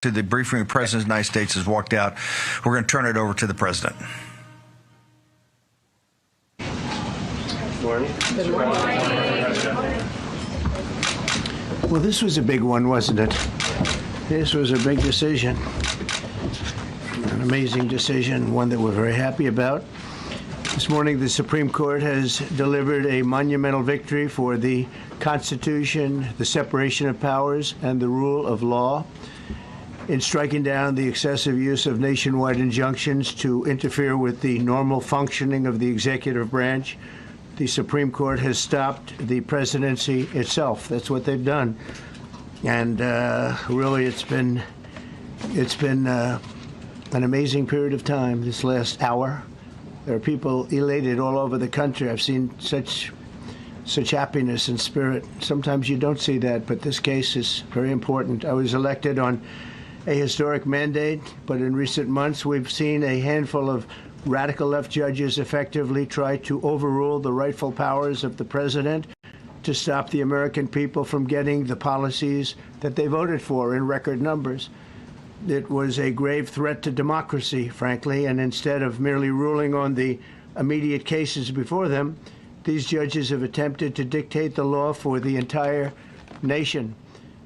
to the briefing. The President of the United States has walked out. We're going to turn it over to the President. Good morning. Good morning. Well, this was a big one, wasn't it? This was a big decision, an amazing decision, one that we're very happy about. This morning, the Supreme Court has delivered a monumental victory for the Constitution, the separation of powers, and the rule of law in striking down the excessive use of nationwide injunctions to interfere with the normal functioning of the executive branch. The Supreme Court has stopped the presidency itself. That's what they've done. And really, it's been an amazing period of time this last hour. There are people elated all over the country. I've seen such happiness and spirit. Sometimes you don't see that, but this case is very important. I was elected on a historic mandate, but in recent months we've seen a handful of radical left judges effectively try to overrule the rightful powers of the president to stop the American people from getting the policies that they voted for in record numbers. It was a grave threat to democracy, frankly, and instead of merely ruling on the immediate cases before them, these judges have attempted to dictate the law for the entire nation.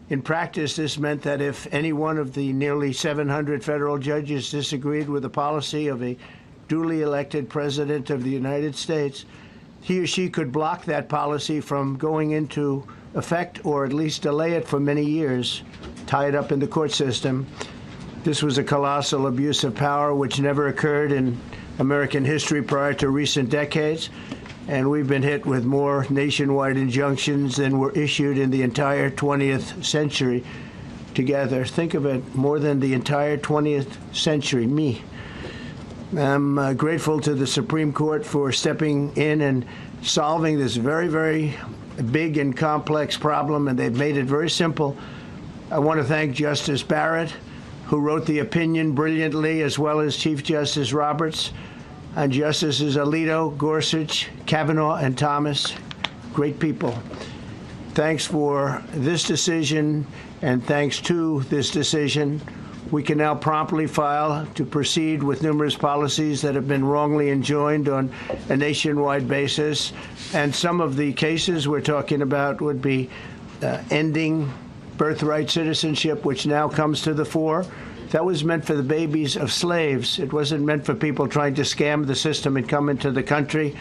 In practice, this meant that if any one of the nearly 700 federal judges disagreed with the policy of a duly elected president of the United States, he or she could block that policy from going into effect or at least delay it for many years, tie it up in the court system. This was a colossal abuse of power which never occurred in American history prior to recent decades, and we've been hit with more nationwide injunctions than were issued in the entire 20th century together. Think of it, more than the entire 20th century, me. I'm grateful to the Supreme Court for stepping in and solving this very, very big and complex problem, and they've made it very simple. I want to thank Justice Barrett, who wrote the opinion brilliantly, as well as Chief Justice Roberts, and Justices Alito, Gorsuch, Kavanaugh, and Thomas. Great people. Thanks for this decision, and thanks to this decision, we can now promptly file to proceed with numerous policies that have been wrongly enjoined on a nationwide basis. And some of the cases we're talking about would be ending birthright citizenship, which now comes to the fore. That was meant for the babies of slaves. It wasn't meant for people trying to scam the system and come into the country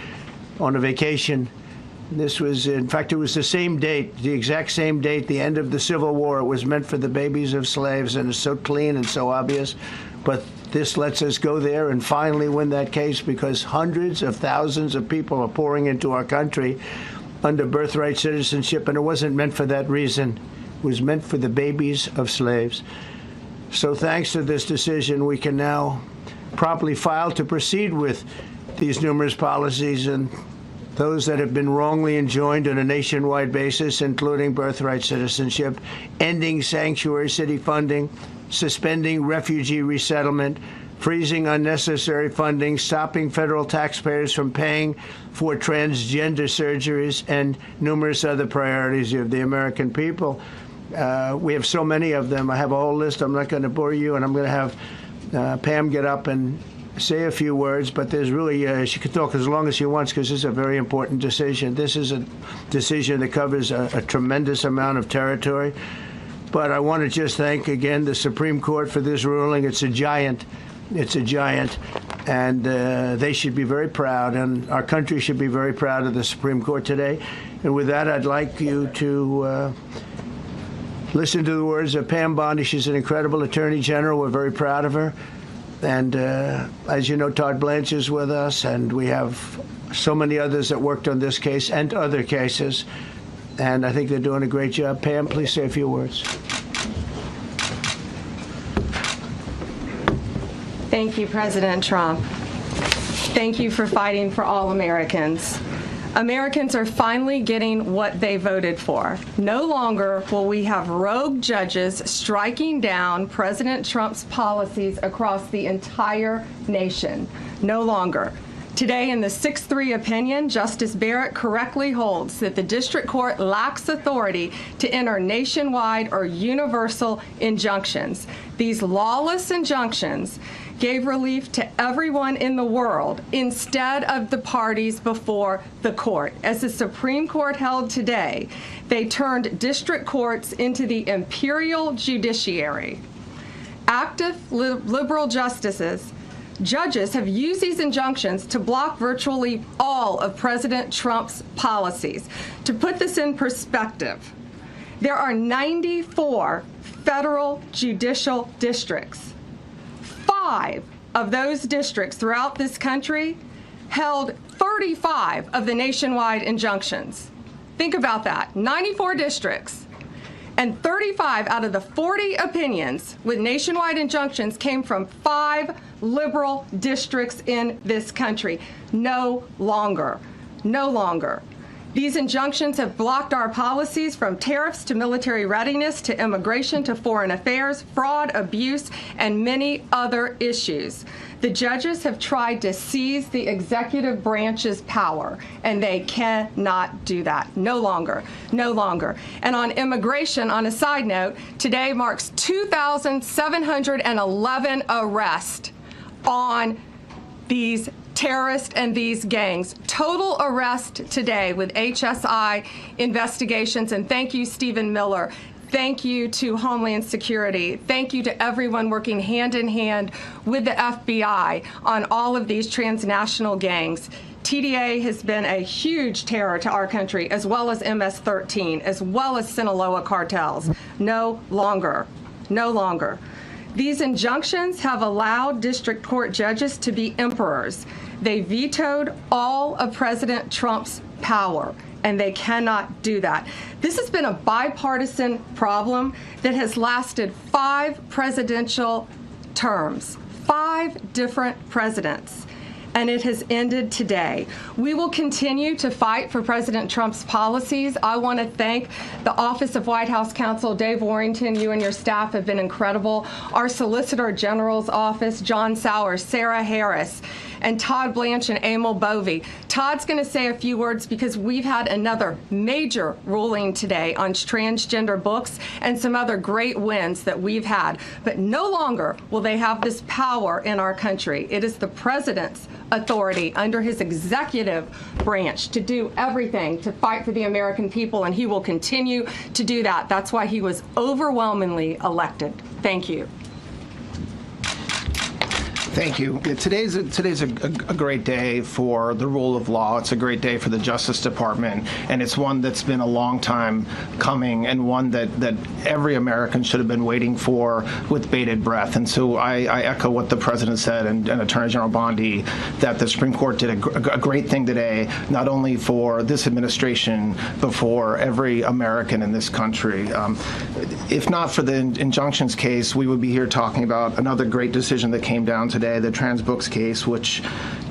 on a vacation. This was, in fact, it was the same date, the exact same date, the end of the Civil War. It was meant for the babies of slaves, and it's so clean and so obvious. But this lets us go there and finally win that case, because hundreds of thousands of people are pouring into our country under birthright citizenship, and it wasn't meant for that reason. It was meant for the babies of slaves. So thanks to this decision, we can now promptly file to proceed with these numerous policies and those that have been wrongly enjoined on a nationwide basis, including birthright citizenship, ending sanctuary city funding, suspending refugee resettlement, freezing unnecessary funding, stopping federal taxpayers from paying for transgender surgeries, and numerous other priorities of the American people. We have so many of them. I have a whole list. I'm not going to bore you, and I'm going to have Pam get up and say a few words, but there's really, she can talk as long as she wants, because this is a very important decision. This is a decision that covers a tremendous amount of territory. But I want to just thank again the Supreme Court for this ruling. It's a giant. It's a giant. And they should be very proud, and our country should be very proud of the Supreme Court today. And with that, I'd like you to listen to the words of Pam Bondi. She's an incredible Attorney General. We're very proud of her. And as you know, Todd Blanche is with us, and we have so many others that worked on this case and other cases. And I think they're doing a great job. Pam, please say a few words. Thank you, President Trump. Thank you for fighting for all Americans. Americans are finally getting what they voted for. No longer will we have rogue judges striking down President Trump's policies across the entire nation. No longer. Today, in the 6-3 opinion, Justice Barrett correctly holds that the district court lacks authority to enter nationwide or universal injunctions. These lawless injunctions gave relief to everyone in the world instead of the parties before the court. As the Supreme Court held today, they turned district courts into the imperial judiciary. Active liberal judges have used these injunctions to block virtually all of President Trump's policies. To put this in perspective, there are 94 federal judicial districts. 5 of those districts throughout this country held 35 of the nationwide injunctions. Think about that, 94 districts. And 35 out of the 40 opinions with nationwide injunctions came from 5 liberal districts in this country. No longer. No longer. These injunctions have blocked our policies from tariffs to military readiness to immigration to foreign affairs, fraud, abuse, and many other issues. The judges have tried to seize the executive branch's power, and they cannot do that. No longer. No longer. And on immigration, on a side note, today marks 2,711 arrests on these terrorists and these gangs. Total arrest today with HSI investigations. And thank you, Stephen Miller. Thank you to Homeland Security. Thank you to everyone working hand in hand with the FBI on all of these transnational gangs. TDA has been a huge terror to our country, as well as MS-13, as well as Sinaloa cartels. No longer. No longer. These injunctions have allowed district court judges to be emperors. They vetoed all of President Trump's power, and they cannot do that. This has been a bipartisan problem that has lasted 5 presidential terms, 5 different presidents, and it has ended today. We will continue to fight for President Trump's policies. I want to thank the Office of White House Counsel, Dave Warrington. You and your staff have been incredible. Our Solicitor General's office, John Sowers, Sarah Harris, and Todd Blanche and Emil Bovey. Todd's going to say a few words because we've had another major ruling today on transgender books and some other great wins that we've had. But no longer will they have this power in our country. It is the president's authority under his executive branch to do everything to fight for the American people, and he will continue to do that. That's why he was overwhelmingly elected. Thank you. Thank you. Today's a great day for the rule of law. It's a great day for the Justice Department, and it's one that's been a long time coming, and one that every American should have been waiting for with bated breath. And so I echo what the President said and Attorney General Bondi, that the Supreme Court did a great thing today, not only for this administration, but for every American in this country. If not for the injunctions case, we would be here talking about another great decision that came down today, the trans books case, which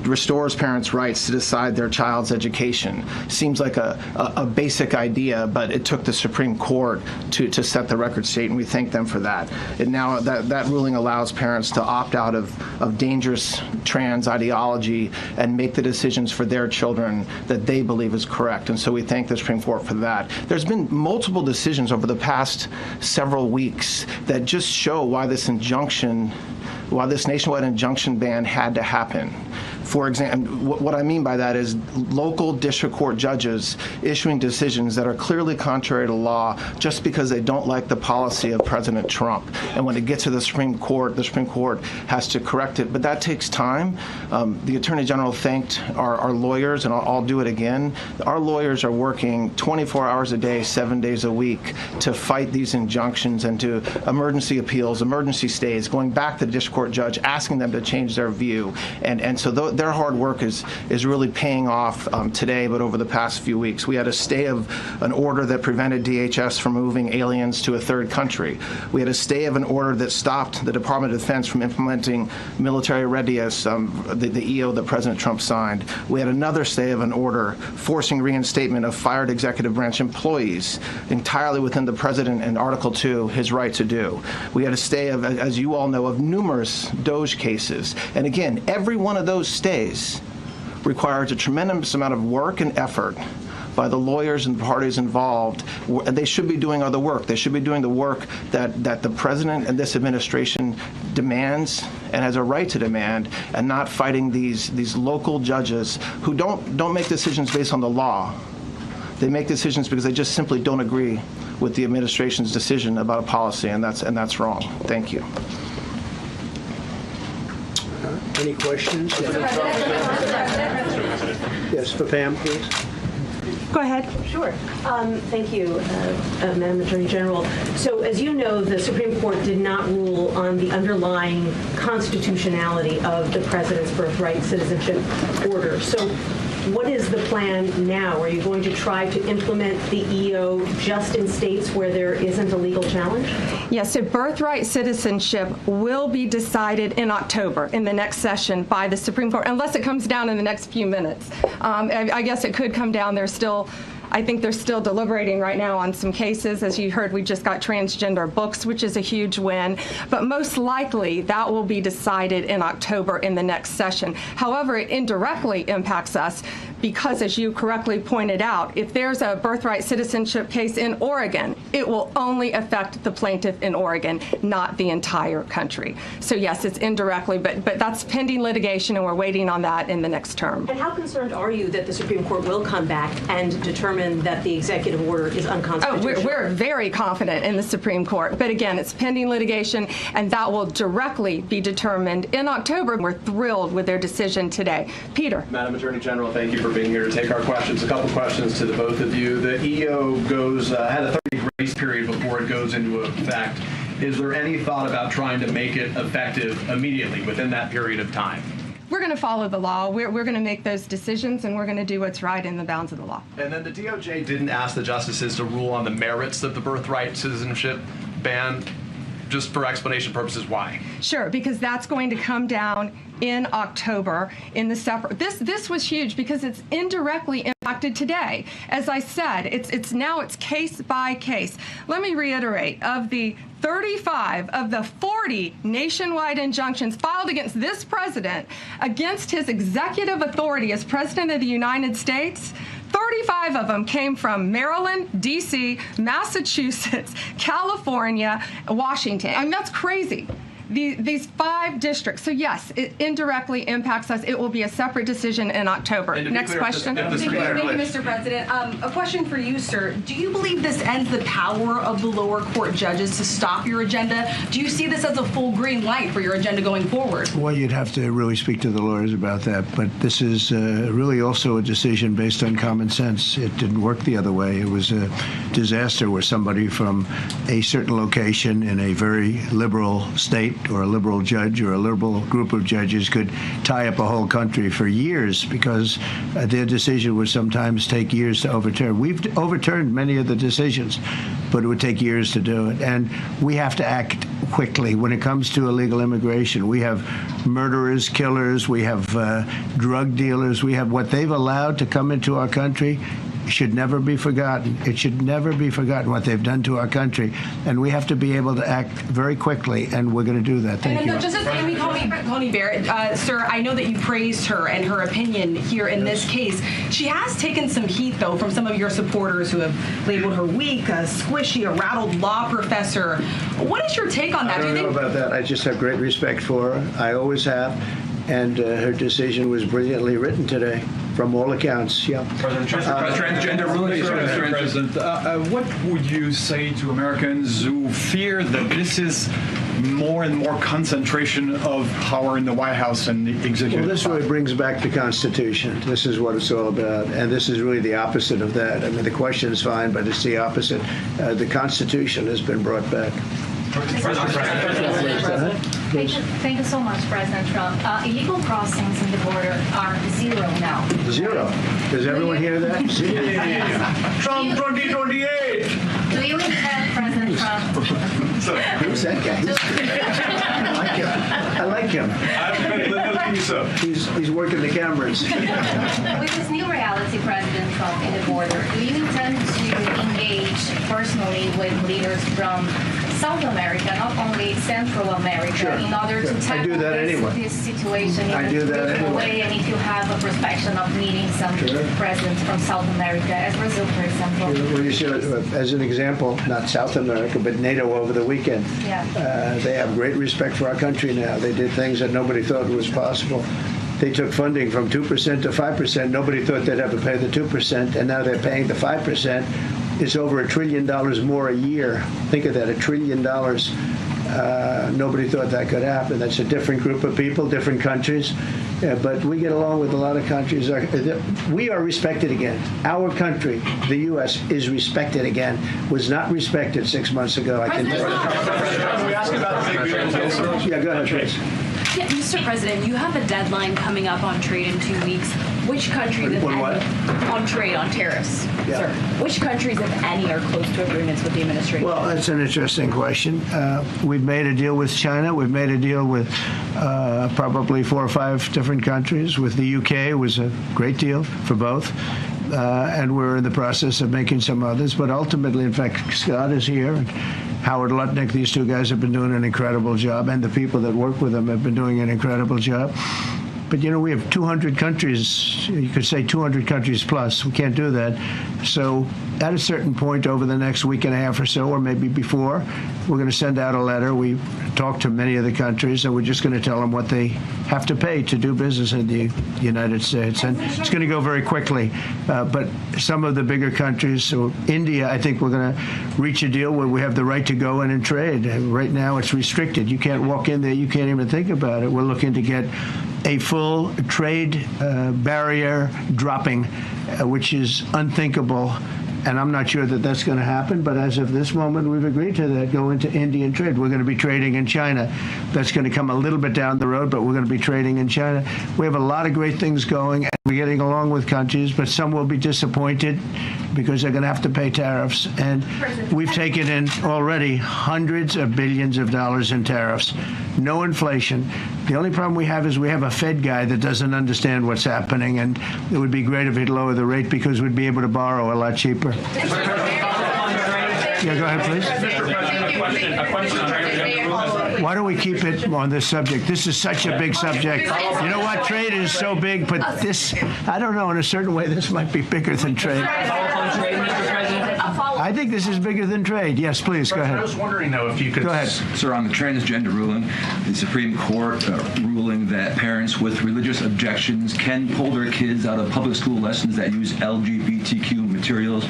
restores parents' rights to decide their child's education. Seems like a basic idea, but it took the Supreme Court to set the record straight, and we thank them for that. And now that ruling allows parents to opt out of dangerous trans ideology and make the decisions for their children that they believe is correct. And so we thank the Supreme Court for that. There's been multiple decisions over the past several weeks that just show why this nationwide injunction ban had to happen. For example, what I mean by that is local district court judges issuing decisions that are clearly contrary to law just because they don't like the policy of President Trump. And when it gets to the Supreme Court has to correct it. But that takes time. The Attorney General thanked our lawyers, and I'll do it again. Our lawyers are working 24 hours a day, 7 days a week to fight these injunctions and to emergency appeals, emergency stays, going back to the district court judge, asking them to change their view. And so their hard work is really paying off today, but over the past few weeks. We had a stay of an order that prevented DHS from moving aliens to a third country. We had a stay of an order that stopped the Department of Defense from implementing military readiness, the EO that President Trump signed. We had another stay of an order forcing reinstatement of fired executive branch employees entirely within the President and Article 2, his right to do. We had a stay of, as you all know, of numerous DOJ cases. And again, every one of those stays requires a tremendous amount of work and effort by the lawyers and parties involved. They should be doing other work. They should be doing the work that the president and this administration demands and has a right to demand, and not fighting these local judges who don't make decisions based on the law. They make decisions because they just simply don't agree with the administration's decision about a policy, and that's wrong. Thank you. Any questions? Yes, for Pam, please. Go ahead. Sure. Thank you, Madam Attorney General. So, as you know, the Supreme Court did not rule on the underlying constitutionality of the President's birthright citizenship order. So, what is the plan now? Are you going to try to implement the EO just in states where there isn't a legal challenge? Yes, so birthright citizenship will be decided in October in the next session by the Supreme Court, unless it comes down in the next few minutes. I guess it could come down. I think they're still deliberating right now on some cases. As you heard, we just got transgender books, which is a huge win. But most likely, that will be decided in October in the next session. However, it indirectly impacts us because, as you correctly pointed out, if there's a birthright citizenship case in Oregon, it will only affect the plaintiff in Oregon, not the entire country. So yes, it's indirectly, but that's pending litigation, and we're waiting on that in the next term. And how concerned are you that the Supreme Court will come back and determine that the executive order is unconstitutional? We're very confident in the Supreme Court. But again, it's pending litigation, and that will directly be determined in October. We're thrilled with their decision today. Peter. Madam Attorney General, thank you for being here to take our questions. A couple questions to the both of you. The EO had a 30-day grace period before it goes into effect. Is there any thought about trying to make it effective immediately within that period of time? We're going to follow the law. We're going to make those decisions, and we're going to do what's right in the bounds of the law. And then the DOJ didn't ask the justices to rule on the merits of the birthright citizenship ban. Just for explanation purposes, why? Sure, because that's going to come down in October in the separate. This was huge because it's indirectly impacted today. As I said, it's now case by case. Let me reiterate, of the 35 of the 40 nationwide injunctions filed against this president, against his executive authority as President of the United States, 35 of them came from Maryland, D.C., Massachusetts, California, Washington. I mean, that's crazy. These 5 districts. So yes, it indirectly impacts us. It will be a separate decision in October. Next question. Thank you, Mr. President. A question for you, sir. Do you believe this ends the power of the lower court judges to stop your agenda? Do you see this as a full green light for your agenda going forward? Well, you'd have to really speak to the lawyers about that. But this is really also a decision based on common sense. It didn't work the other way. It was a disaster where somebody from a certain location in a very liberal state or a liberal judge or a liberal group of judges could tie up a whole country for years because their decision would sometimes take years to overturn. We've overturned many of the decisions, but it would take years to do it. And we have to act quickly when it comes to illegal immigration. We have murderers, killers, we have drug dealers, we have what they've allowed to come into our country. Should never be forgotten. It should never be forgotten what they've done to our country, and we have to be able to act very quickly, and we're going to do that. Thank you. Just as Amy Coney Barrett, sir, I know that you praised her and her opinion here in this case. She has taken some heat, though, from some of your supporters who have labeled her weak, a squishy, a rattled law professor. What is your take on that? I don't know about that. I just have great respect for her. I always have. And her decision was brilliantly written today, from all accounts. Yeah. Transgender rulings, Mr. President. What would you say to Americans who fear that this is more and more concentration of power in the White House and the executive? Well, this really brings back the Constitution. This is what it's all about, and this is really the opposite of that. I mean, the question is fine, but it's the opposite. The Constitution has been brought back. Thank you so much, President Trump. Illegal crossings in the border are 0 now. 0. Does everyone hear that? 0. Trump 2028! Do you intend, President Trump? Who's that guy? I like him. He's working the cameras. With this new reality, President Trump, in the border, do you intend to engage personally with leaders from South America, not only Central America, in order to tackle this situation in a different way, and if you have a perspective of meeting some presidents from South America, as Brazil, for example. Well, you see, as an example, not South America, but NATO over the weekend. They have great respect for our country now. They did things that nobody thought was possible. They took funding from 2% to 5%. Nobody thought they'd ever pay the 2%, and now they're paying the 5%. It's over $1 trillion more a year. Think of that, $1 trillion. Nobody thought that could happen. That's a different group of people, different countries. But we get along with a lot of countries. We are respected again. Our country, the U.S., is respected again. Was not respected 6 months ago, I can tell you. Can we ask about the big beautiful? Yeah, go ahead, please. Yeah, Mr. President, you have a deadline coming up on trade in 2 weeks. Which countries, if any, on trade, on tariffs, sir, which countries, if any, are close to agreements with the administration? Well, that's an interesting question. We've made a deal with China. We've made a deal with probably 4 or 5 different countries. With the UK, it was a great deal for both. And we're in the process of making some others. But ultimately, in fact, Scott is here. And Howard Lutnick, these 2 guys have been doing an incredible job, and the people that work with them have been doing an incredible job. But, you know, we have 200 countries, you could say 200 countries plus. We can't do that. So at a certain point over the next week and a half or so, or maybe before, we're going to send out a letter. We talked to many of the countries, and we're just going to tell them what they have to pay to do business in the United States. And it's going to go very quickly. But some of the bigger countries, so India, I think we're going to reach a deal where we have the right to go in and trade. And right now it's restricted. You can't walk in there. You can't even think about it. We're looking to get a full trade barrier dropping, which is unthinkable. And I'm not sure that that's going to happen, but as of this moment, we've agreed to that, go into Indian trade. We're going to be trading in China. That's going to come a little bit down the road, but we're going to be trading in China. We have a lot of great things going, and we're getting along with countries, but some will be disappointed because they're going to have to pay tariffs. And we've taken in already hundreds of billions of dollars in tariffs. No inflation. The only problem we have is we have a Fed guy that doesn't understand what's happening, and it would be great if he'd lower the rate because we'd be able to borrow a lot cheaper. Yeah, go ahead, please. Why don't we keep it on this subject? This is such a big subject. You know what? Trade is so big, but this, I don't know, in a certain way, this might be bigger than trade. I think this is bigger than trade. Yes, please, go ahead. I was wondering, though, if you could... Go ahead. Sir, on the transgender ruling, the Supreme Court ruling that parents with religious objections can pull their kids out of public school lessons that use LGBTQ materials.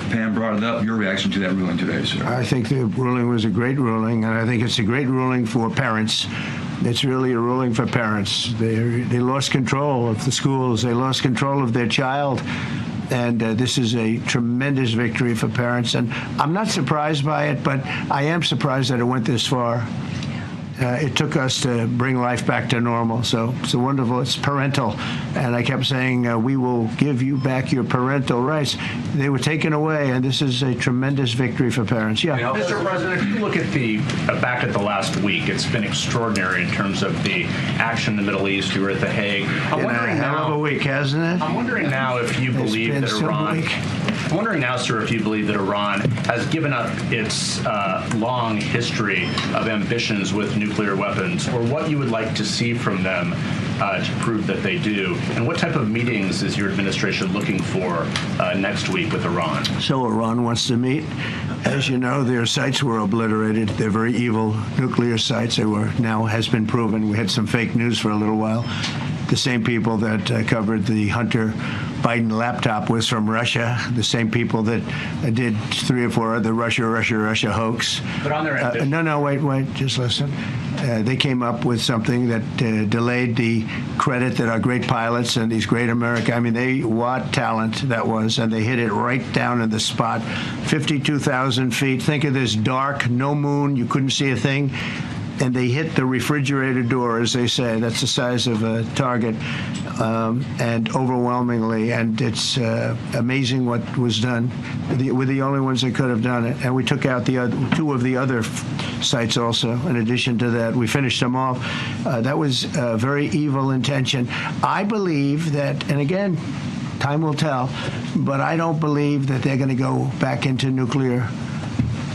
Pam brought it up. Your reaction to that ruling today, sir? I think the ruling was a great ruling, and I think it's a great ruling for parents. It's really a ruling for parents. They lost control of the schools. They lost control of their child. And this is a tremendous victory for parents. And I'm not surprised by it, but I am surprised that it went this far. It took us to bring life back to normal. So it's wonderful. It's parental. And I kept saying, we will give you back your parental rights. They were taken away, and this is a tremendous victory for parents. Yeah. Mr. President, if you look at the back at the last week, it's been extraordinary in terms of the action in the Middle East. You were at The Hague. I'm wondering hell of a week, hasn't it? I'm wondering now if you believe that Iran... I'm wondering now, sir, if you believe that Iran has given up its long history of ambitions with nuclear weapons, or what you would like to see from them to prove that they do, and what type of meetings is your administration looking for next week with Iran? So Iran wants to meet. As you know, their sites were obliterated. They're very evil nuclear sites. They were now has been proven. We had some fake news for a little while. The same people that covered the Hunter Biden laptop was from Russia. The same people that did 3 or 4 other Russia hoax. But on their ambition. No, wait, just listen. They came up with something that delayed the credit that our great pilots and these great what talent that was, and they hit it right down in the spot. 52,000 feet. Think of this dark, no moon, you couldn't see a thing. And they hit the refrigerator door, as they say. That's the size of a target, and overwhelmingly. And it's amazing what was done. We're the only ones that could have done it. And we took out the 2 of the other sites also. In addition to that, we finished them off. That was a very evil intention. I believe that, and again, time will tell, but I don't believe that they're going to go back into nuclear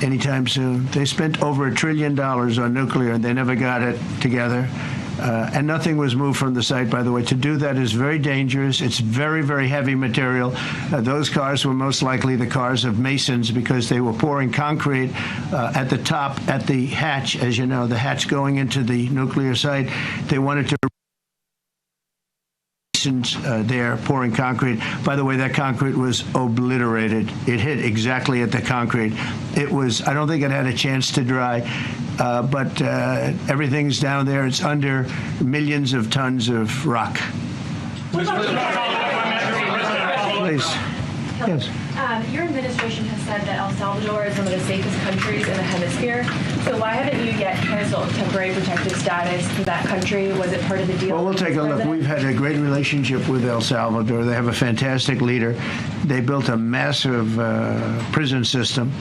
anytime soon. They spent over $1 trillion on nuclear, and they never got it together. And nothing was moved from the site, by the way. To do that is very dangerous. It's very, very heavy material. Those cars were most likely the cars of masons because they were pouring concrete at the top, at the hatch, as you know, the hatch going into the nuclear site. They wanted to there pouring concrete. By the way, that concrete was obliterated. It hit exactly at the concrete. It was, I don't think it had a chance to dry, but everything's down there. It's under millions of tons of rock. Please. Yes. Your administration has said that El Salvador is one of the safest countries in the hemisphere. So why haven't you yet canceled temporary protected status for that country? Was it part of the deal? Well, we'll take a look. We've had a great relationship with El Salvador. They have a fantastic leader. They built a massive prison system.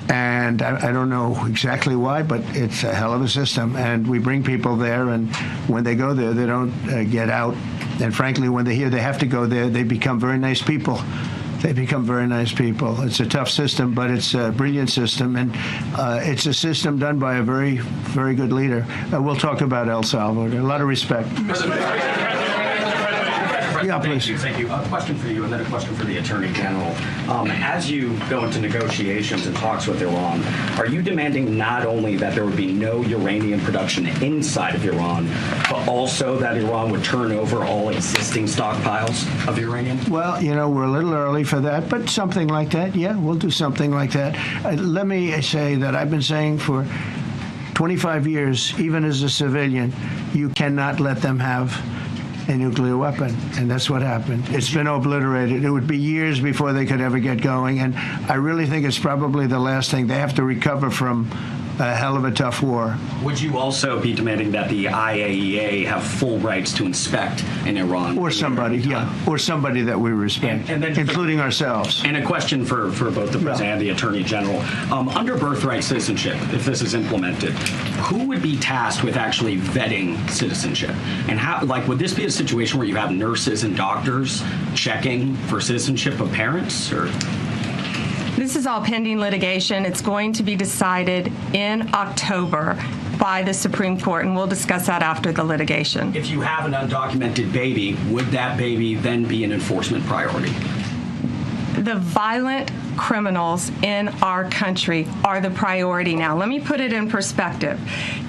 And I don't know exactly why, but it's a hell of a system. And we bring people there, and when they go there, they don't get out. And frankly, when they hear they have to go there, they become very nice people. They become very nice people. It's a tough system, but it's a brilliant system, and it's a system done by a very, very good leader. We'll talk about El Salvador. A lot of respect. Yeah, please. Thank you. A question for you, and then a question for the Attorney General. As you go into negotiations and talks with Iran, are you demanding not only that there would be no uranium production inside of Iran, but also that Iran would turn over all existing stockpiles of uranium? Well, you know, we're a little early for that, but something like that, yeah, we'll do something like that. Let me say that I've been saying for 25 years, even as a civilian, you cannot let them have a nuclear weapon, and that's what happened. It's been obliterated. It would be years before they could ever get going, and I really think it's probably the last thing. They have to recover from a hell of a tough war. Would you also be demanding that the IAEA have full rights to inspect in Iran? Or somebody, yeah, or somebody that we respect, and including ourselves. And a question for both the President and the Attorney General. Under birthright citizenship, if this is implemented, who would be tasked with actually vetting citizenship? And how, like, would this be a situation where you have nurses and doctors checking for citizenship of parents, or? This is all pending litigation. It's going to be decided in October by the Supreme Court, and we'll discuss that after the litigation. If you have an undocumented baby, would that baby then be an enforcement priority? The violent criminals in our country are the priority now. Let me put it in perspective.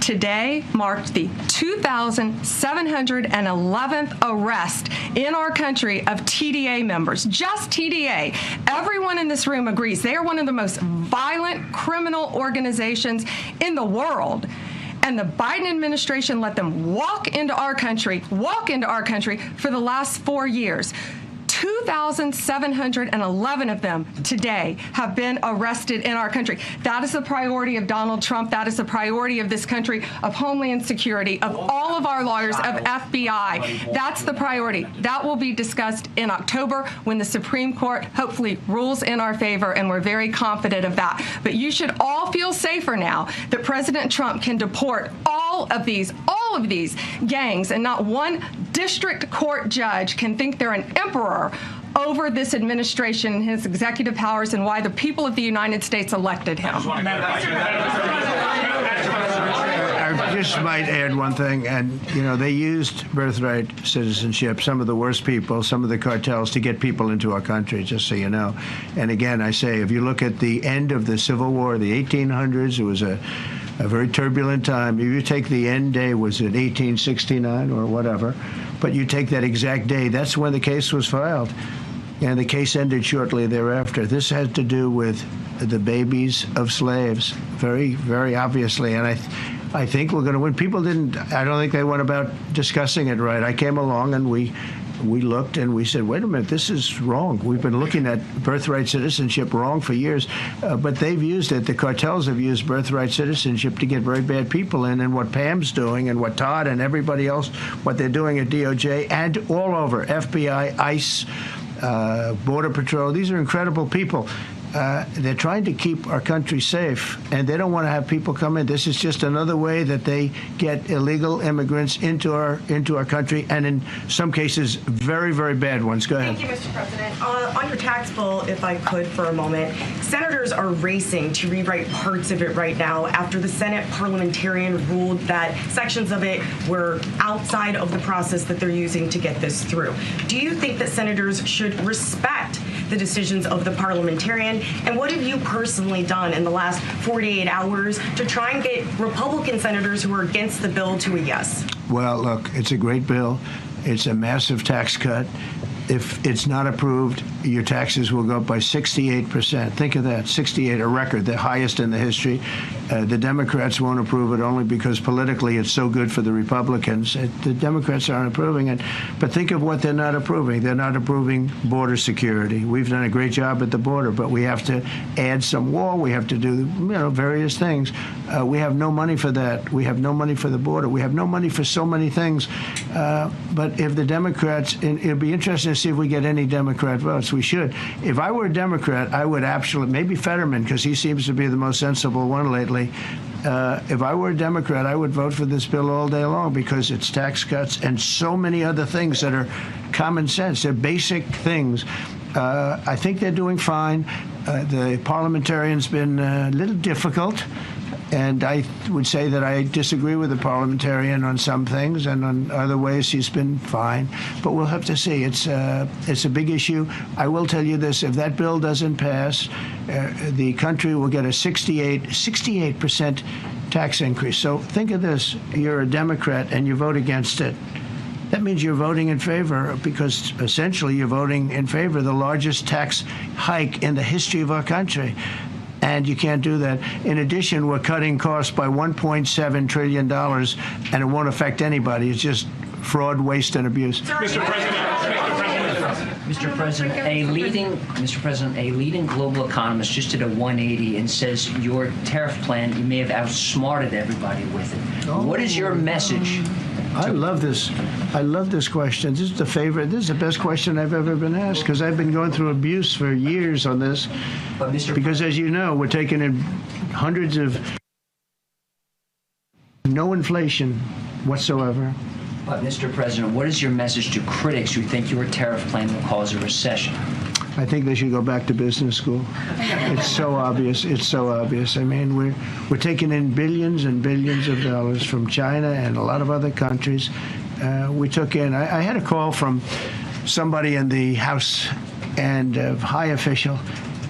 Today marked the 2,711th arrest in our country of TDA members. Just TDA. Everyone in this room agrees they are one of the most violent criminal organizations in the world. And the Biden administration let them walk into our country for the last 4 years. 2,711 of them today have been arrested in our country. That is the priority of Donald Trump. That is the priority of this country, of Homeland Security, of all of our lawyers, of FBI. That's the priority. That will be discussed in October when the Supreme Court hopefully rules in our favor, and we're very confident of that. But you should all feel safer now that President Trump can deport all of these gangs, and not one district court judge can think they're an emperor over this administration and his executive powers and why the people of the United States elected him. I just might add one thing, and you know, they used birthright citizenship, some of the worst people, some of the cartels, to get people into our country, just so you know. And again, I say, if you look at the end of the Civil War, the 1800s, it was a very turbulent time. If you take the end day, was it 1869 or whatever, but you take that exact day, that's when the case was filed. And the case ended shortly thereafter. This had to do with the babies of slaves, very, very obviously. And I think we're going to win. People didn't, I don't think they went about discussing it right. I came along and we looked and we said, wait a minute, this is wrong. We've been looking at birthright citizenship wrong for years, but they've used it. The cartels have used birthright citizenship to get very bad people in, and what Pam's doing and what Todd and everybody else, what they're doing at DOJ and all over, FBI, ICE, Border Patrol, these are incredible people. They're trying to keep our country safe, and they don't want to have people come in. This is just another way that they get illegal immigrants into our country, and in some cases, very, very bad ones. Go ahead. Thank you, Mr. President. On your tax bill, if I could for a moment, senators are racing to rewrite parts of it right now after the Senate parliamentarian ruled that sections of it were outside of the process that they're using to get this through. Do you think that senators should respect the decisions of the parliamentarian? And what have you personally done in the last 48 hours to try and get Republican senators who are against the bill to a yes? Well, look, it's a great bill. It's a massive tax cut. If it's not approved, your taxes will go up by 68%. Think of that, 68, a record, the highest in the history. The Democrats won't approve it only because politically it's so good for the Republicans. The Democrats aren't approving it. But think of what they're not approving. They're not approving border security. We've done a great job at the border, but we have to add some wall. We have to do, various things. We have no money for that. We have no money for the border. We have no money for so many things. But if the Democrats, it'd be interesting to see if we get any Democrat votes. We should. If I were a Democrat, I would absolutely, maybe Fetterman, because he seems to be the most sensible one lately. If I were a Democrat, I would vote for this bill all day long because it's tax cuts and so many other things that are common sense. They're basic things. I think they're doing fine. The parliamentarian's been a little difficult. And I would say that I disagree with the parliamentarian on some things, and on other ways he's been fine. But we'll have to see. It's a big issue. I will tell you this: if that bill doesn't pass, the country will get a 68% tax increase. So think of this: you're a Democrat and you vote against it. That means you're voting in favor, because essentially you're voting in favor of the largest tax hike in the history of our country. And you can't do that. In addition, we're cutting costs by $1.7 trillion, and it won't affect anybody. It's just fraud, waste, and abuse. Mr. President, a leading global economist just did a 180 and says your tariff plan, you may have outsmarted everybody with it. What is your message? I love this. I love this question. This is the favorite. This is the best question I've ever been asked, because I've been going through abuse for years on this. Because, as you know, we're taking in hundreds of no inflation whatsoever. But, Mr. President, what is your message to critics who think your tariff plan will cause a recession? I think they should go back to business school. It's so obvious. It's so obvious. I mean, we're taking in billions and billions of dollars from China and a lot of other countries. We took in. I had a call from somebody in the House and a high official.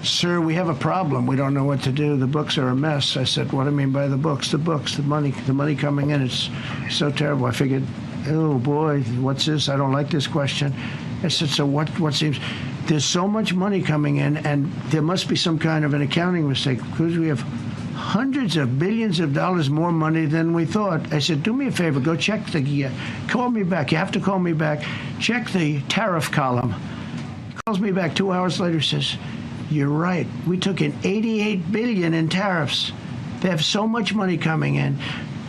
Sir, we have a problem. We don't know what to do. The books are a mess. I said, what do you mean by the books? The books, the money coming in. It's so terrible. I figured, oh boy, what's this? I don't like this question. I said, so what seems? There's so much money coming in, and there must be some kind of an accounting mistake, because we have hundreds of billions of dollars more money than we thought. I said, do me a favor, go check call me back. You have to call me back. Check the tariff column. He calls me back 2 hours later, says, you're right. We took in $88 billion in tariffs. They have so much money coming in.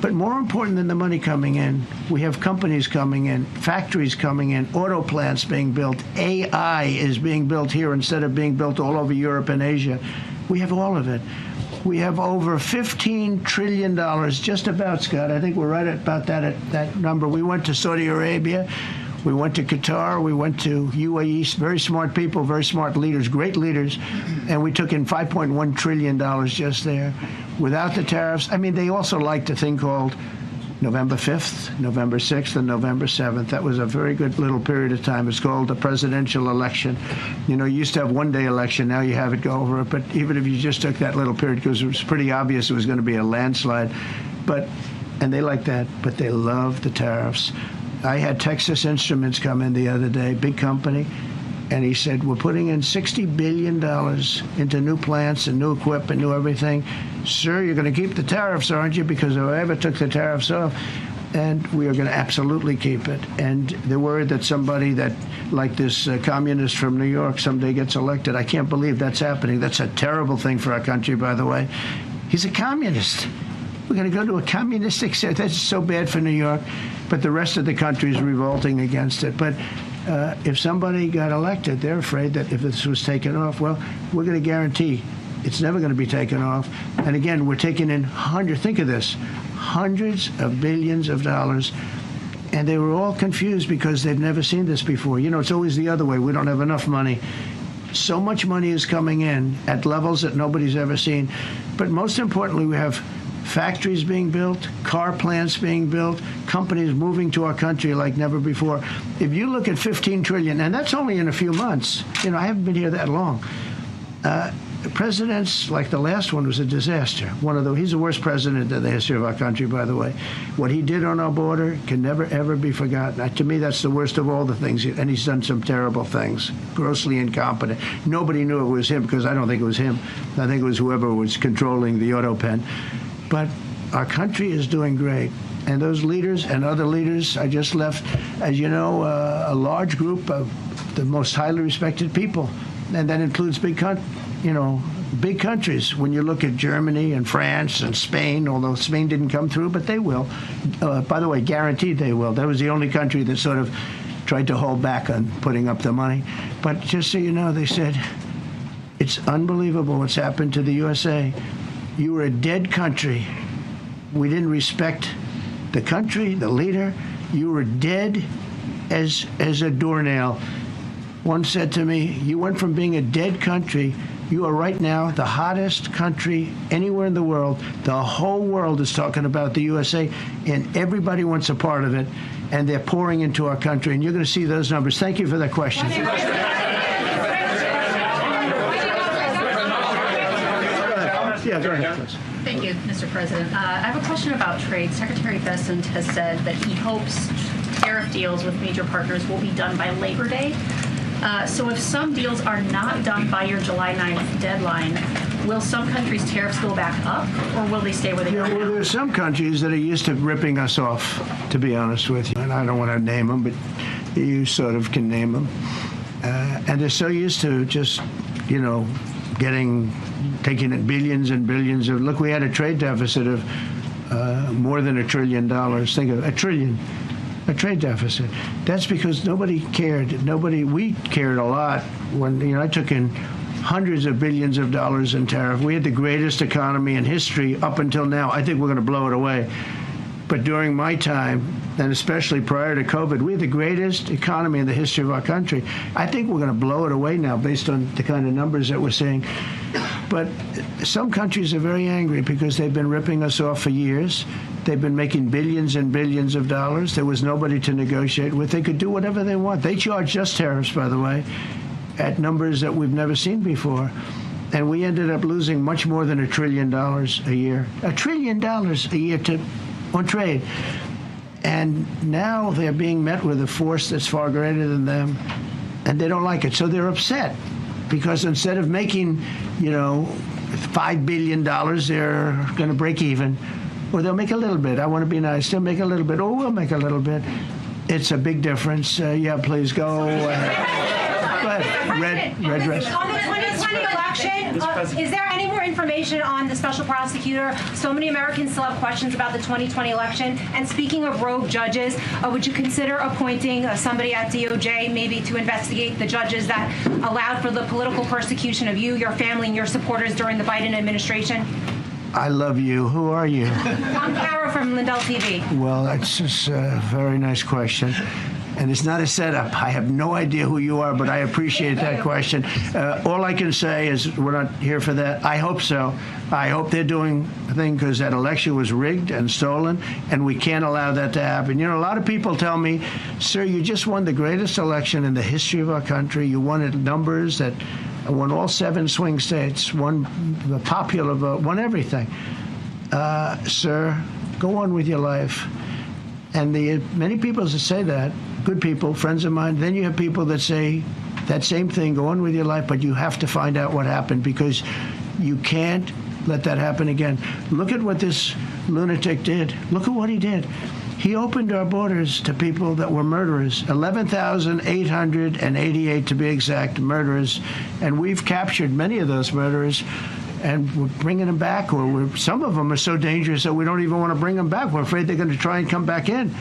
But more important than the money coming in, we have companies coming in, factories coming in, auto plants being built. AI is being built here instead of being built all over Europe and Asia. We have all of it. We have over $15 trillion, just about, Scott. I think we're right about that number. We went to Saudi Arabia. We went to Qatar. We went to UAE. Very smart people, very smart leaders, great leaders. And we took in $5.1 trillion just there. Without the tariffs, I mean, they also liked a thing called November 5th, November 6th, and November 7th. That was a very good little period of time. It's called a presidential election. You know, you used to have one-day election. Now you have it go over it. But even if you just took that little period, because it was pretty obvious it was going to be a landslide. And they like that, but they love the tariffs. I had Texas Instruments come in the other day, big company, and he said, we're putting in $60 billion into new plants and new equipment, new everything. Sir, you're going to keep the tariffs, aren't you? Because if I ever took the tariffs off, and we are going to absolutely keep it. And they're worried that somebody that, like this communist from New York, someday gets elected. I can't believe that's happening. That's a terrible thing for our country, by the way. He's a communist. We're going to go to a communistic state. That's so bad for New York. But the rest of the country is revolting against it. But if somebody got elected, they're afraid that if this was taken off, well, we're going to guarantee it's never going to be taken off. And again, we're taking in think of this, hundreds of billions of dollars. And they were all confused because they've never seen this before. You know, it's always the other way. We don't have enough money. So much money is coming in at levels that nobody's ever seen. But most importantly, we have factories being built, car plants being built, companies moving to our country like never before. If you look at 15 trillion, and that's only in a few months. You know, I haven't been here that long. Presidents like the last one was a disaster. He's the worst president in the history of our country, by the way. What he did on our border can never, ever be forgotten. To me, that's the worst of all the things. And he's done some terrible things, grossly incompetent. Nobody knew it was him because I don't think it was him. I think it was whoever was controlling the auto pen. But our country is doing great. And those leaders and other leaders, I just left, as you know, a large group of the most highly respected people. And that includes big countries. When you look at Germany and France and Spain, although Spain didn't come through, but they will. By the way, guaranteed they will. That was the only country that sort of tried to hold back on putting up the money. But just so you know, they said, it's unbelievable what's happened to the USA. You were a dead country. We didn't respect the country, the leader. You were dead as a doornail. One said to me, you went from being a dead country, you are right now the hottest country anywhere in the world. The whole world is talking about the USA, and everybody wants a part of it, and they're pouring into our country, and you're going to see those numbers. Thank you for that question. Yeah, go ahead, please. Thank you, Mr. President. I have a question about trade. Secretary Bessent has said that he hopes tariff deals with major partners will be done by Labor Day. So if some deals are not done by your July 9th deadline, will some countries' tariffs go back up, or will they stay where they are now? Well, there are some countries that are used to ripping us off, to be honest with you. And I don't want to name them, but you sort of can name them. And they're so used to just, taking in billions and billions of, look, we had a trade deficit of more than $1 trillion. Think of a trillion. A trade deficit. That's because nobody cared. We cared a lot when, I took in hundreds of billions of dollars in tariff. We had the greatest economy in history up until now. I think we're going to blow it away. But during my time, and especially prior to COVID, we had the greatest economy in the history of our country. I think we're going to blow it away now based on the kind of numbers that we're seeing. But some countries are very angry because they've been ripping us off for years. They've been making billions and billions of dollars. There was nobody to negotiate with. They could do whatever they want. They charged us tariffs, by the way, at numbers that we've never seen before. And we ended up losing much more than $1 trillion a year. $1 trillion a year on trade. And now they're being met with a force that's far greater than them, and they don't like it. So they're upset because instead of making, $5 billion, they're going to break even. Or they'll make a little bit. I want to be nice. They'll make a little bit. Oh, we'll make a little bit. It's a big difference. Yeah, please go. Red dress. On the 2020 election, is there any more information on the special prosecutor? So many Americans still have questions about the 2020 election. And speaking of rogue judges, would you consider appointing somebody at DOJ maybe to investigate the judges that allowed for the political persecution of you, your family, and your supporters during the Biden administration? I love you. Who are you? I'm Kara from Lindell TV. Well, that's just a very nice question. And it's not a setup. I have no idea who you are, but I appreciate that question. All I can say is we're not here for that. I hope so. I hope they're doing a thing because that election was rigged and stolen, and we can't allow that to happen. A lot of people tell me, sir, you just won the greatest election in the history of our country. You won at numbers that won all 7 swing states, won the popular vote, won everything. Sir, go on with your life. And many people that say that, good people, friends of mine, then you have people that say that same thing, go on with your life, but you have to find out what happened because you can't let that happen again. Look at what this lunatic did. Look at what he did. He opened our borders to people that were murderers, 11,888 to be exact, murderers, and we've captured many of those murderers, and we're bringing them back, or some of them are so dangerous that we don't even want to bring them back. We're afraid they're going to try and come back in.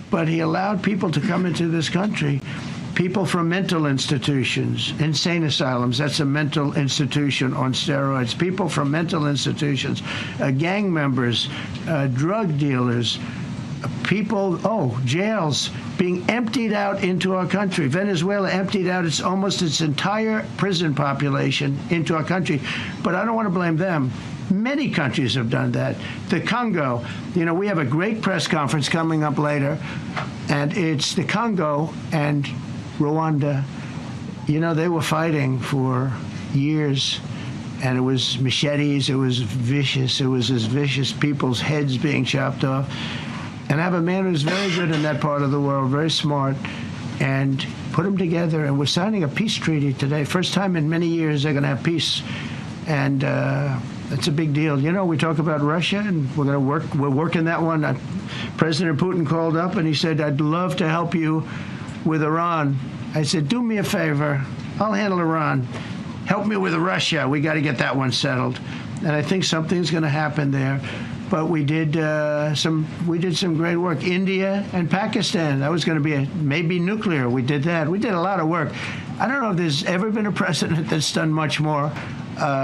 But he allowed people to come into this country, people from mental institutions, insane asylums, that's a mental institution on steroids, people from mental institutions, gang members, drug dealers, people, jails being emptied out into our country. Venezuela emptied out almost its entire prison population into our country. But I don't want to blame them. Many countries have done that. The Congo, we have a great press conference coming up later, and it's the Congo and Rwanda. They were fighting for years, and it was machetes, it was vicious, it was as vicious, people's heads being chopped off. And I have a man who's very good in that part of the world, very smart, and put them together. And we're signing a peace treaty today. First time in many years they're going to have peace. And that's a big deal. We talk about Russia, and we're working that one. President Putin called up, and he said, I'd love to help you with Iran. I said, do me a favor. I'll handle Iran. Help me with Russia. We got to get that one settled. And I think something's going to happen there. But we did some great work. India and Pakistan. That was going to be maybe nuclear. We did that. We did a lot of work. I don't know if there's ever been a president that's done much more.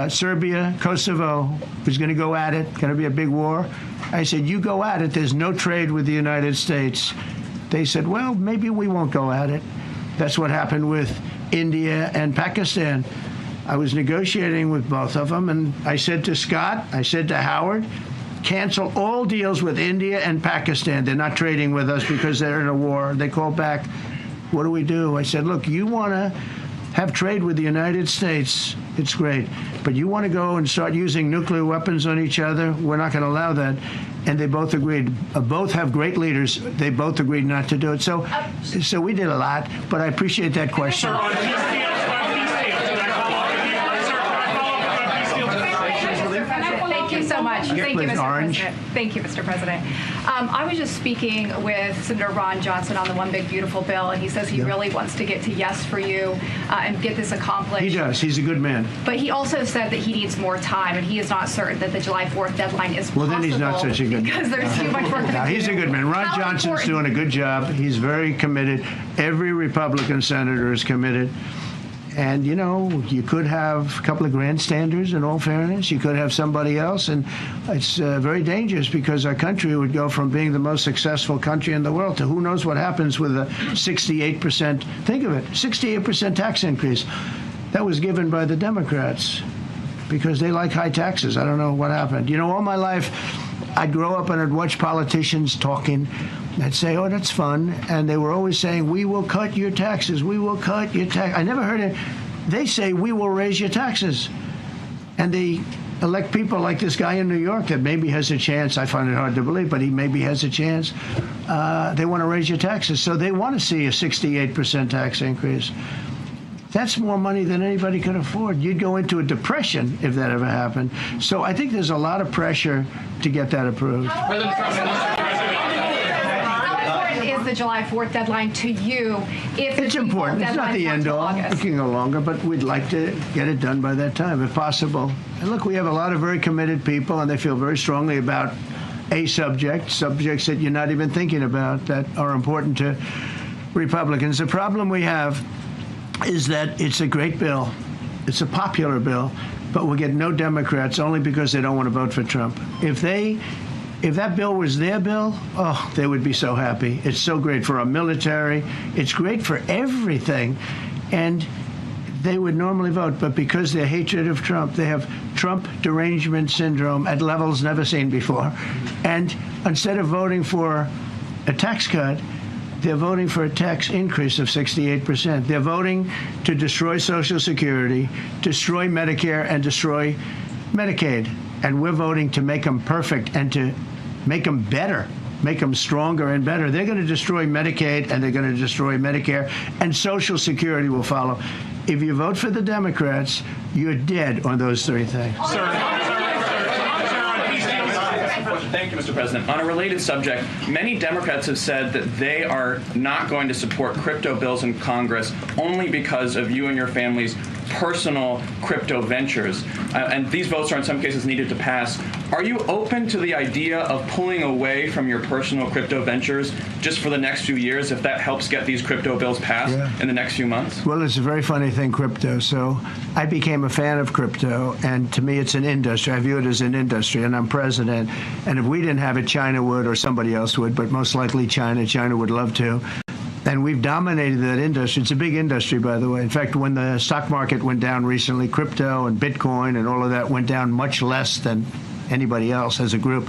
Serbia, Kosovo was going to go at it. Going to be a big war. I said, you go at it. There's no trade with the United States. They said, well, maybe we won't go at it. That's what happened with India and Pakistan. I was negotiating with both of them, and I said to Scott, I said to Howard, cancel all deals with India and Pakistan. They're not trading with us because they're in a war. They called back, what do we do? I said, look, you want to have trade with the United States, it's great. But you want to go and start using nuclear weapons on each other? We're not going to allow that. And they both agreed. Both have great leaders. They both agreed not to do it. So we did a lot, but I appreciate that question. Thank you so much. Thank you, Mr. Orange. President. Thank you, Mr. President. I was just speaking with Senator Ron Johnson on the One Big Beautiful Bill, and he says he really wants to get to yes for you and get this accomplished. He does. He's a good man. But he also said that he needs more time, and he is not certain that the July 4th deadline is possible. Well, then he's not such a good man. Because there's too much work to do. He's a good man. Ron Johnson's doing a good job. He's very committed. Every Republican senator is committed. And, you could have a couple of grandstanders, in all fairness. You could have somebody else. And it's very dangerous because our country would go from being the most successful country in the world to who knows what happens with a 68%. Think of it, 68% tax increase. That was given by the Democrats because they like high taxes. I don't know what happened. All my life, I'd grow up and I'd watch politicians talking. I'd say, oh, that's fun. And they were always saying, we will cut your taxes. We will cut your tax. I never heard it. They say, we will raise your taxes. And they elect people like this guy in New York that maybe has a chance. I find it hard to believe, but he maybe has a chance. They want to raise your taxes. So they want to see a 68% tax increase. That's more money than anybody could afford. You'd go into a depression if that ever happened. So I think there's a lot of pressure to get that approved. Is the July 4th deadline to you? If it's important. It's not the end all. It can go longer, but we'd like to get it done by that time, if possible. And look, we have a lot of very committed people, and they feel very strongly about a subjects that you're not even thinking about that are important to Republicans. The problem we have is that it's a great bill. It's a popular bill, but we'll get no Democrats only because they don't want to vote for Trump. If that bill was their bill, they would be so happy. It's so great for our military. It's great for everything. And they would normally vote, but because their hatred of Trump, they have Trump derangement syndrome at levels never seen before. And instead of voting for a tax cut, they're voting for a tax increase of 68%. They're voting to destroy Social Security, destroy Medicare, and destroy Medicaid. And we're voting to make them perfect and to make them better, make them stronger and better. They're going to destroy Medicaid, and they're going to destroy Medicare, and Social Security will follow. If you vote for the Democrats, you're dead on those three things. Thank you, Mr. President. On a related subject, many Democrats have said that they are not going to support crypto bills in Congress only because of you and your family's personal crypto ventures. And these votes are in some cases needed to pass Are you open to the idea of pulling away from your personal crypto ventures just for the next few years if that helps get these crypto bills passed in the next few months? Well, it's a very funny thing, crypto. So I became a fan of crypto, and to me it's an industry. I view it as an industry, and I'm president. And if we didn't have it, China would, or somebody else would, but most likely China. China would love to. And we've dominated that industry. It's a big industry, by the way. In fact, when the stock market went down recently, crypto and Bitcoin and all of that went down much less than anybody else as a group.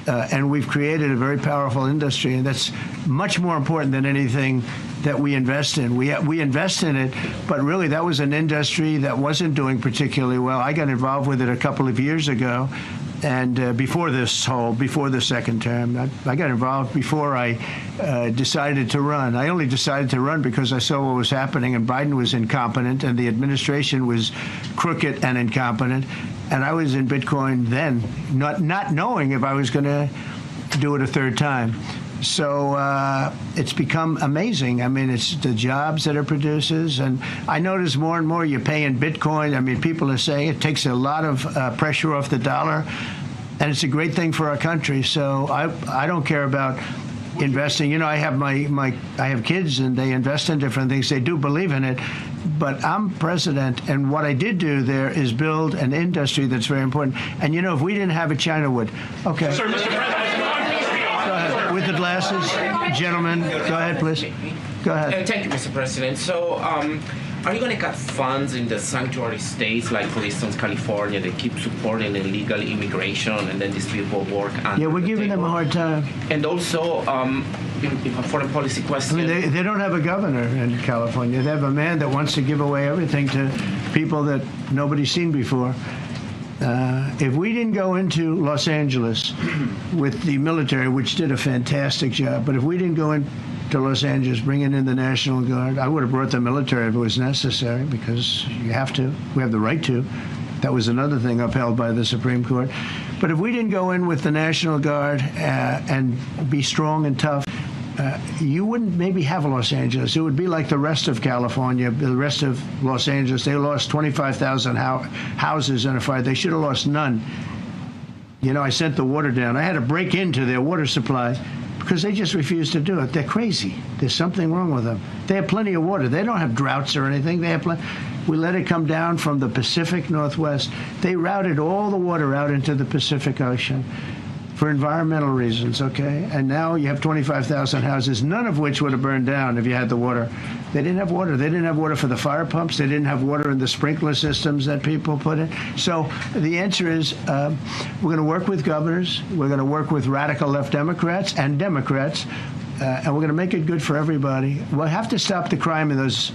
And we've created a very powerful industry, and that's much more important than anything that we invest in. We invest in it, but really that was an industry that wasn't doing particularly well. I got involved with it a couple of years ago. And before the second term, I got involved before I decided to run. I only decided to run because I saw what was happening, and Biden was incompetent, and the administration was crooked and incompetent. And I was in Bitcoin then, not knowing if I was going to do it a third time. So it's become amazing. I mean, it's the jobs that it produces. And I notice more and more you pay in Bitcoin. I mean, people are saying it takes a lot of pressure off the dollar. And it's a great thing for our country. So I don't care about investing. You know, I have I have kids, and they invest in different things. They do believe in it. But I'm president, and what I did do there is build an industry that's very important. And, you know, if we didn't have it, China would. Okay. Sir, Mr. President. Go ahead. With the glasses, gentlemen, go ahead, please. Go ahead. Thank you, Mr. President. So, are you going to cut funds in the sanctuary states, like, for instance, California, that keep supporting illegal immigration, and then these people work under Yeah, we're giving them a hard time. And also, a foreign policy question. I mean, they don't have a governor in California. They have a man that wants to give away everything to people that nobody's seen before. If we didn't go into Los Angeles with the military, which did a fantastic job, but if we didn't go into Los Angeles bringing in the National Guard, I would have brought the military if it was necessary, because you have to. We have the right to. That was another thing upheld by the Supreme Court. But if we didn't go in with the National Guard and be strong and tough, you wouldn't maybe have Los Angeles. It would be like the rest of California, the rest of Los Angeles. They lost 25,000 houses in a fire. They should have lost none. You know, I sent the water down. I had to break into their water supply because they just refused to do it. They're crazy. There's something wrong with them. They have plenty of water. They don't have droughts or anything. They have plenty. We let it come down from the Pacific Northwest. They routed all the water out into the Pacific Ocean for environmental reasons, okay? And now you have 25,000 houses, none of which would have burned down if you had the water. They didn't have water. They didn't have water for the fire pumps. They didn't have water in the sprinkler systems that people put in. So the answer is we're going to work with governors. We're going to work with radical left Democrats and Democrats. And we're going to make it good for everybody. We'll have to stop the crime in those.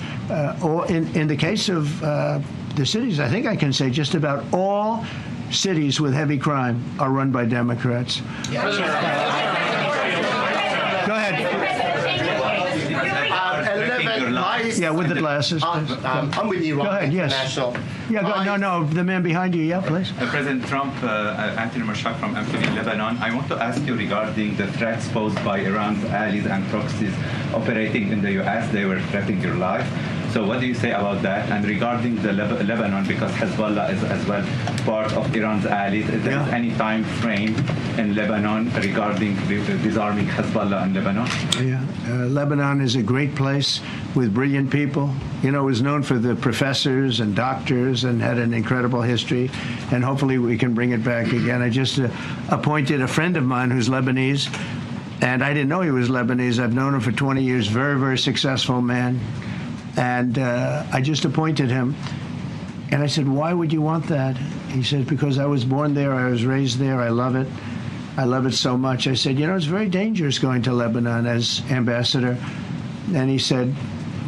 In the case of the cities, I think I can say just about all cities with heavy crime are run by Democrats. Yeah. Go ahead. Yeah, with the glasses. I'm with you, Ron. Go ahead, yes. Yeah, no, the man behind you, yeah, please. President Trump, Anthony Marshak from MTV Lebanon. I want to ask you regarding the threats posed by Iran's allies and proxies operating in the U.S. They were threatening your life. So what do you say about that? And regarding the Lebanon, because Hezbollah is as well part of Iran's allies, is there any time frame in Lebanon regarding disarming Hezbollah in Lebanon? Yeah, Lebanon is a great place with brilliant people. You know, it was known for the professors and doctors and had an incredible history. And hopefully we can bring it back again. I just appointed a friend of mine who's Lebanese. And I didn't know he was Lebanese. I've known him for 20 years. Very, very successful man. And I just appointed him. And I said, why would you want that? He said, because I was born there. I was raised there. I love it. I love it so much. I said, you know, it's very dangerous going to Lebanon as ambassador. And he said,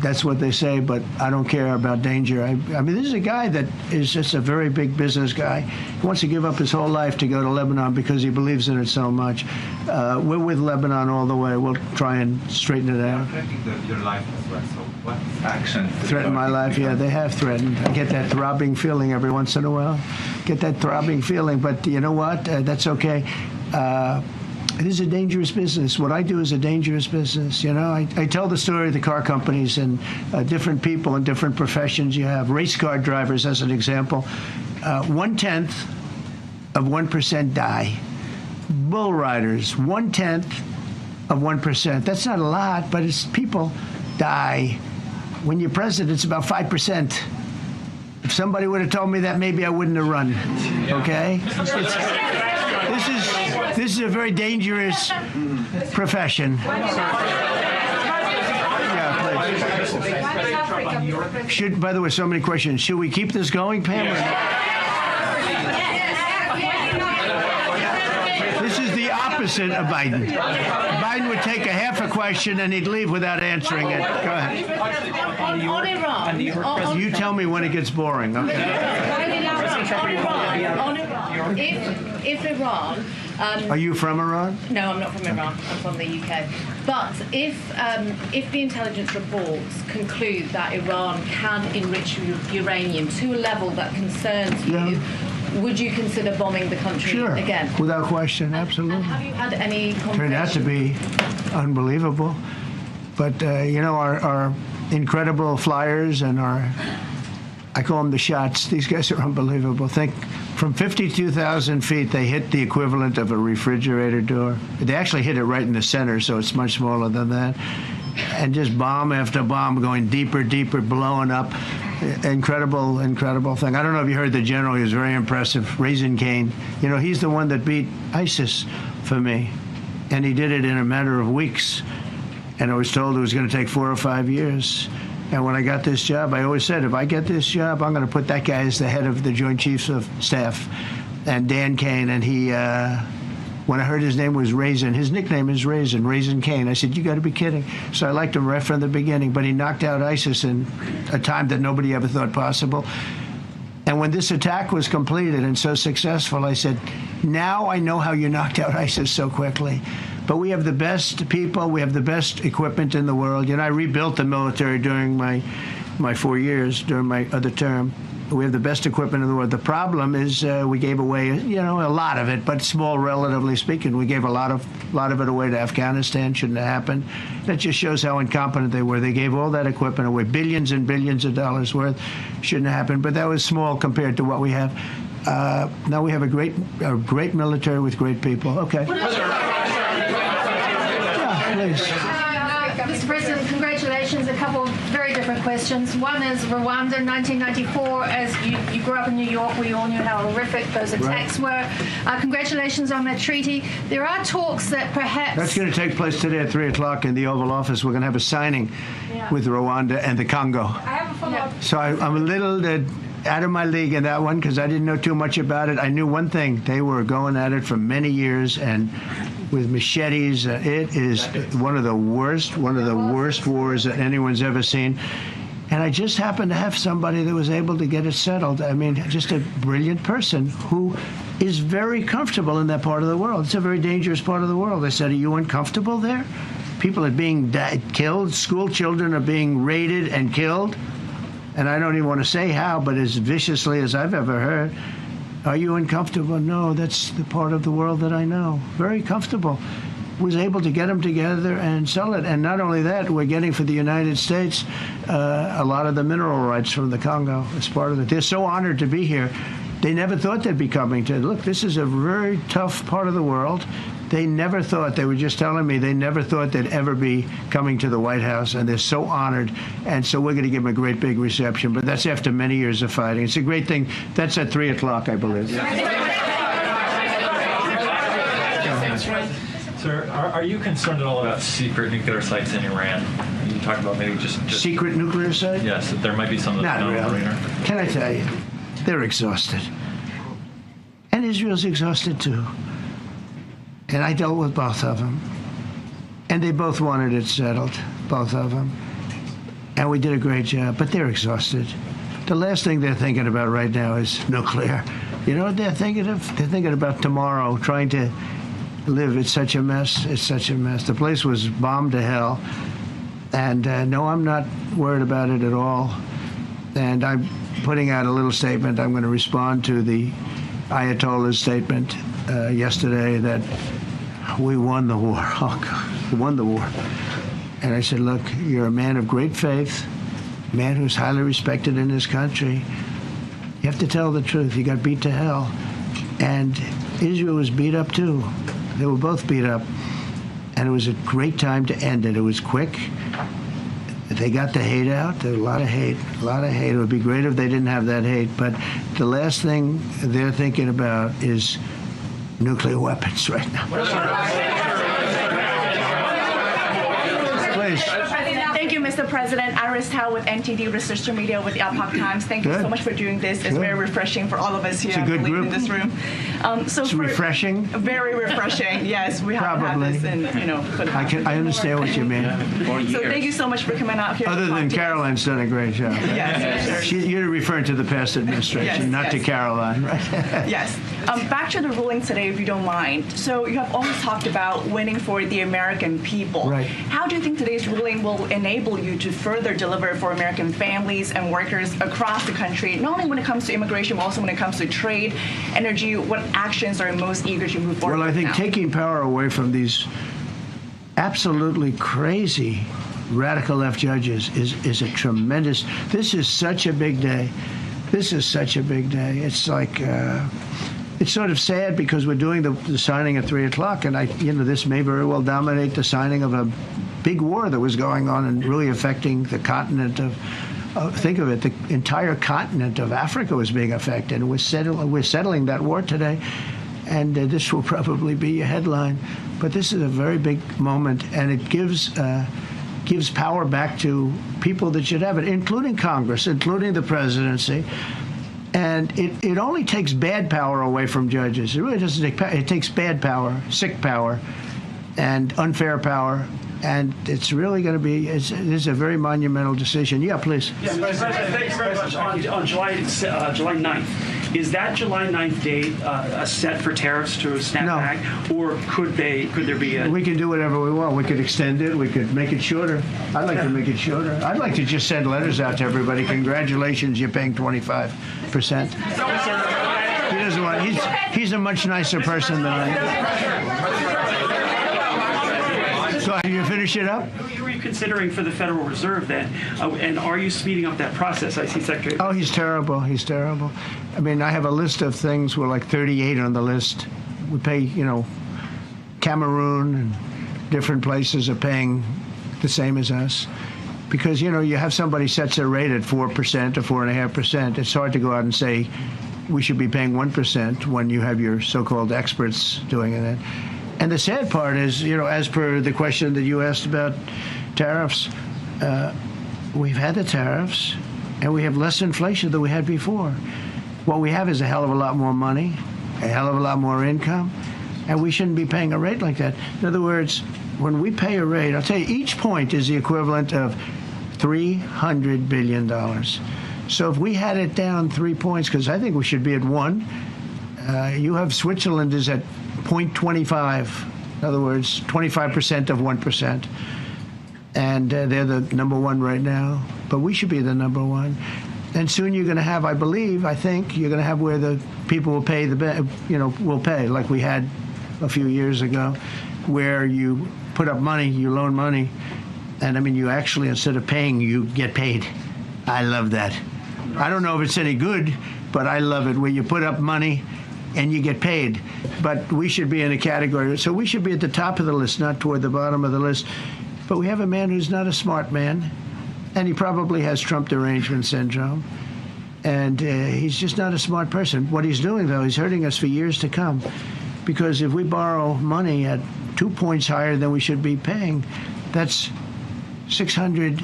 that's what they say, but I don't care about danger. I mean, this is a guy that is just a very big business guy. He wants to give up his whole life to go to Lebanon because he believes in it so much. We're with Lebanon all the way. We'll try and straighten it out. Threatening your life as well. So what action? Threaten my life? Yeah, they have threatened. I get that throbbing feeling every once in a while. Get that throbbing feeling, but you know what? That's okay. It is a dangerous business. What I do is a dangerous business. You know, I tell the story of the car companies and different people and different professions you have. Race car drivers, as an example. 1/10 of 1% die. Bull riders, 1/10 of 1%. That's not a lot, but it's people die. When you're president, it's about 5%. If somebody would have told me that, maybe I wouldn't have run. Okay? This is a very dangerous profession. By the way, so many questions. Should we keep this going, Pam? This is the opposite of Biden. Biden would take a half a question and he'd leave without answering it. Go ahead. On Iran. You tell me when it gets boring. Okay. If Iran. Are you from Iran? No, I'm not from Iran. I'm from the UK. But if the intelligence reports conclude that Iran can enrich uranium to a level that concerns you, would you consider bombing the country again? Without question, absolutely. And have you had any conversations? Turned out to be unbelievable. But, our incredible flyers and I call them the shots. These guys are unbelievable. Think from 52,000 feet, they hit the equivalent of a refrigerator door. They actually hit it right in the center, so it's much smaller than that. And just bomb after bomb going deeper, deeper, blowing up. Incredible, incredible thing. I don't know if you heard the general. He was very impressive. Raisin Cane. He's the one that beat ISIS for me. And he did it in a matter of weeks. And I was told it was going to take 4 or 5 years. And when I got this job, I always said, if I get this job, I'm going to put that guy as the head of the Joint Chiefs of Staff. And Dan Kane, and he, when I heard his name was Raisin, his nickname is Raisin Cane. I said, you got to be kidding. So I liked him right from the beginning. But he knocked out ISIS in a time that nobody ever thought possible. And when this attack was completed and so successful, I said, now I know how you knocked out ISIS so quickly. But we have the best people. We have the best equipment in the world. I rebuilt the military during my 4 years, during my other term. We have the best equipment in the world. The problem is we gave away, a lot of it, but small, relatively speaking. We gave a lot of it away to Afghanistan. Shouldn't have happened. That just shows how incompetent they were. They gave all that equipment away, billions and billions of dollars worth. Shouldn't have happened. But that was small compared to what we have. Now we have a great military with great people. Okay. Please. Mr. President, congratulations. A couple of very different questions. One is Rwanda, 1994. As you grew up in New York, we all knew how horrific those attacks were. Congratulations on that treaty. There are talks that perhaps... That's going to take place today at 3 o'clock in the Oval Office. We're going to have a signing with Rwanda and the Congo. I have a follow-up. So I'm a little... out of my league in that one because I didn't know too much about it. I knew one thing. They were going at it for many years and with machetes. It is one of the worst wars that anyone's ever seen. And I just happened to have somebody that was able to get it settled. I mean, just a brilliant person who is very comfortable in that part of the world. It's a very dangerous part of the world. I said, are you uncomfortable there? People are being killed. School children are being raided and killed. And I don't even want to say how, but as viciously as I've ever heard. Are you uncomfortable? No, that's the part of the world that I know. Very comfortable. Was able to get them together and sell it. And not only that, we're getting for the United States a lot of the mineral rights from the Congo as part of it. They're so honored to be here. They never thought they'd be coming to. Look, this is a very tough part of the world. They never thought, they were just telling me, they never thought they'd ever be coming to the White House, and they're so honored. And so we're going to give them a great big reception. But that's after many years of fighting. It's a great thing. That's at 3 o'clock, I believe. Sir, are you concerned at all about secret nuclear sites in Iran? You talked about maybe just secret nuclear sites? Yes, that there might be some of Not really. Can I tell you? They're exhausted. And Israel's exhausted, too. And I dealt with both of them. And they both wanted it settled, both of them. And we did a great job, but they're exhausted. The last thing they're thinking about right now is nuclear. You know what they're thinking of? They're thinking about tomorrow, trying to live. It's such a mess. It's such a mess. The place was bombed to hell. And no, I'm not worried about it at all. And I'm putting out a little statement. I'm going to respond to the Ayatollah's statement yesterday that we won the war. Oh, God, we won the war. And I said, look, you're a man of great faith, a man who's highly respected in this country. You have to tell the truth. You got beat to hell. And Israel was beat up too. They were both beat up. And it was a great time to end it. It was quick. They got the hate out. There was a lot of hate. It would be great if they didn't have that hate. But the last thing they're thinking about is nuclear weapons right now. Please. Thank you, Mr. President. Iris Howe with NTD Research Media with the Epoch Times. Thank you so much for doing this. It's very refreshing for all of us here. It's a good group. In this room. It's refreshing. Very refreshing. Yes, we have to have this, and for the I understand what you mean. So thank you so much for coming out here. Other than Caroline's done a great job. Right? Yes. You're referring to the past administration, not to Caroline, right? Yes. Back to the ruling today, if you don't mind. So you have always talked about winning for the American people. Right. How do you think today's ruling will enable you to further deliver for American families and workers across the country, not only when it comes to immigration, but also when it comes to trade, energy? What actions are most eager to move forward? Well, I think now? taking power away from these absolutely crazy radical left judges is a tremendous. This is such a big day. It's like it's sort of sad because we're doing the signing at 3 o'clock, and this may very well dominate the signing of a big war that was going on and really affecting the continent of. Think of it, the entire continent of Africa was being affected. And we're settling that war today, and this will probably be a headline. But this is a very big moment, and it gives power back to people that should have it, including Congress, including the presidency. And it only takes bad power away from judges. It really doesn't take power. It takes bad power, sick power, and unfair power. And it's really going to be, this is a very monumental decision. Yeah, please. Yes, thank you very much. On July 9th, is that July 9th date set for tariffs to snap back? Or could there be a... We can do whatever we want. We could extend it. We could make it shorter. I'd like to make it shorter. I'd like to just send letters out to everybody. Congratulations, you're paying 25%. He doesn't want, he's a much nicer person than I am. So are you finish it up? Who are you considering for the Federal Reserve then? And are you speeding up that process? I see Secretary. Oh, he's terrible. He's terrible. I mean, I have a list of things. We're like 38 on the list. We pay, Cameroon and different places are paying the same as us. Because, you have somebody sets their rate at 4% or 4.5%. It's hard to go out and say we should be paying 1% when you have your so-called experts doing it. And the sad part is, as per the question that you asked about tariffs, we've had the tariffs, and we have less inflation than we had before. What we have is a hell of a lot more money, a hell of a lot more income, and we shouldn't be paying a rate like that. In other words, when we pay a rate, I'll tell you, each point is the equivalent of $300 billion. So if we had it down 3 points, because I think we should be at 1, you have Switzerland is at 0.25, in other words, 25% of 1%. And they're the number 1 right now. But we should be the number 1. And soon you're going to have, I think, you're going to have where the people will pay will pay, like we had a few years ago, where you put up money, you loan money, and you actually, instead of paying, you get paid. I love that. I don't know if it's any good, but I love it, where you put up money and you get paid. But we should be in a category. So we should be at the top of the list, not toward the bottom of the list. But we have a man who's not a smart man, and he probably has Trump derangement syndrome. And he's just not a smart person. What he's doing, though, he's hurting us for years to come. Because if we borrow money at 2 points higher than we should be paying, that's $600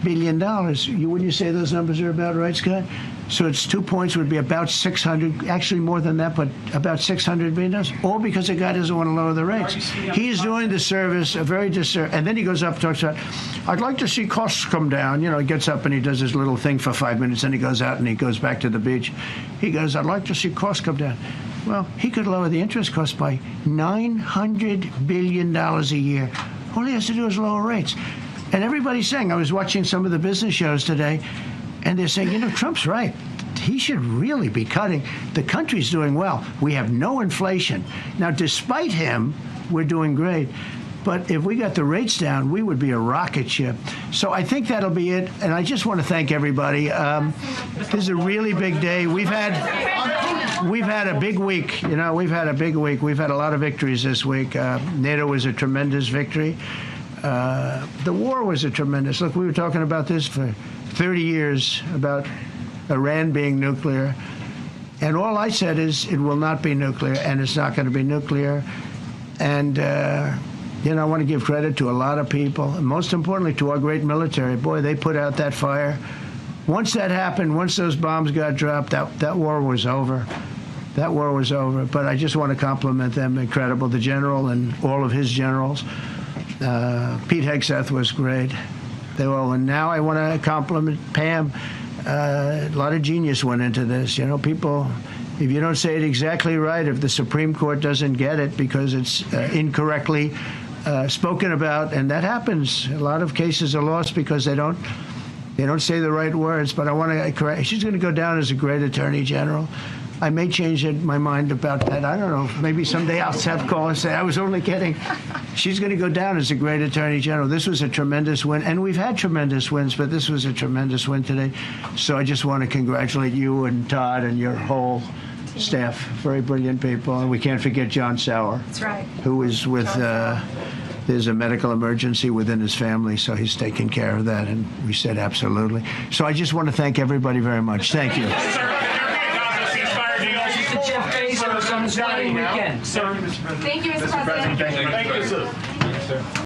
billion. Wouldn't you say those numbers are about right, Scott? So it's 2 points would be about 600, actually more than that, but about $600 billion, all because the guy doesn't want to lower the rates. He's doing the service a very disservice, and then he goes up and talks about, I'd like to see costs come down. He gets up and he does his little thing for 5 minutes, and he goes out and he goes back to the beach. He goes, I'd like to see costs come down. Well, he could lower the interest cost by $900 billion a year. All he has to do is lower rates. And everybody's saying, I was watching some of the business shows today, and they're saying, Trump's right. He should really be cutting. The country's doing well. We have no inflation. Now, despite him, we're doing great. But if we got the rates down, we would be a rocket ship. So I think that'll be it. And I just want to thank everybody. This is a really big day. We've had... we've had a big week. You know, we've had a big week. We've had a lot of victories this week. NATO was a tremendous victory. The war was a tremendous. Look, we were talking about this for 30 years about Iran being nuclear, and all I said is it will not be nuclear, and it's not going to be nuclear. And you know, I want to give credit to a lot of people, and most importantly to our great military. Boy, they put out that fire. Once that happened, once those bombs got dropped, that war was over. That war was over. But I just want to compliment them. Incredible. The general and all of his generals. Pete Hegseth was great. They all. And now I want to compliment Pam. A lot of genius went into this. You know, people, if you don't say it exactly right, if the Supreme Court doesn't get it because it's incorrectly spoken about, and that happens. A lot of cases are lost because they don't say the right words. But I want to correct. She's going to go down as a great attorney general. I may change my mind about that. I don't know. Maybe someday I'll have to call and say, I was only kidding. She's going to go down as a great attorney general. This was a tremendous win. And we've had tremendous wins, but this was a tremendous win today. So I just want to congratulate you and Todd and your whole staff. Very brilliant people. And we can't forget John Sauer. That's right. Who is with, there's a medical emergency within his family, so he's taking care of that. And we said absolutely. So I just want to thank everybody very much. Thank you. Jeff Bezos on his wedding weekend. Thank you, Mr. President. Thank you, sir.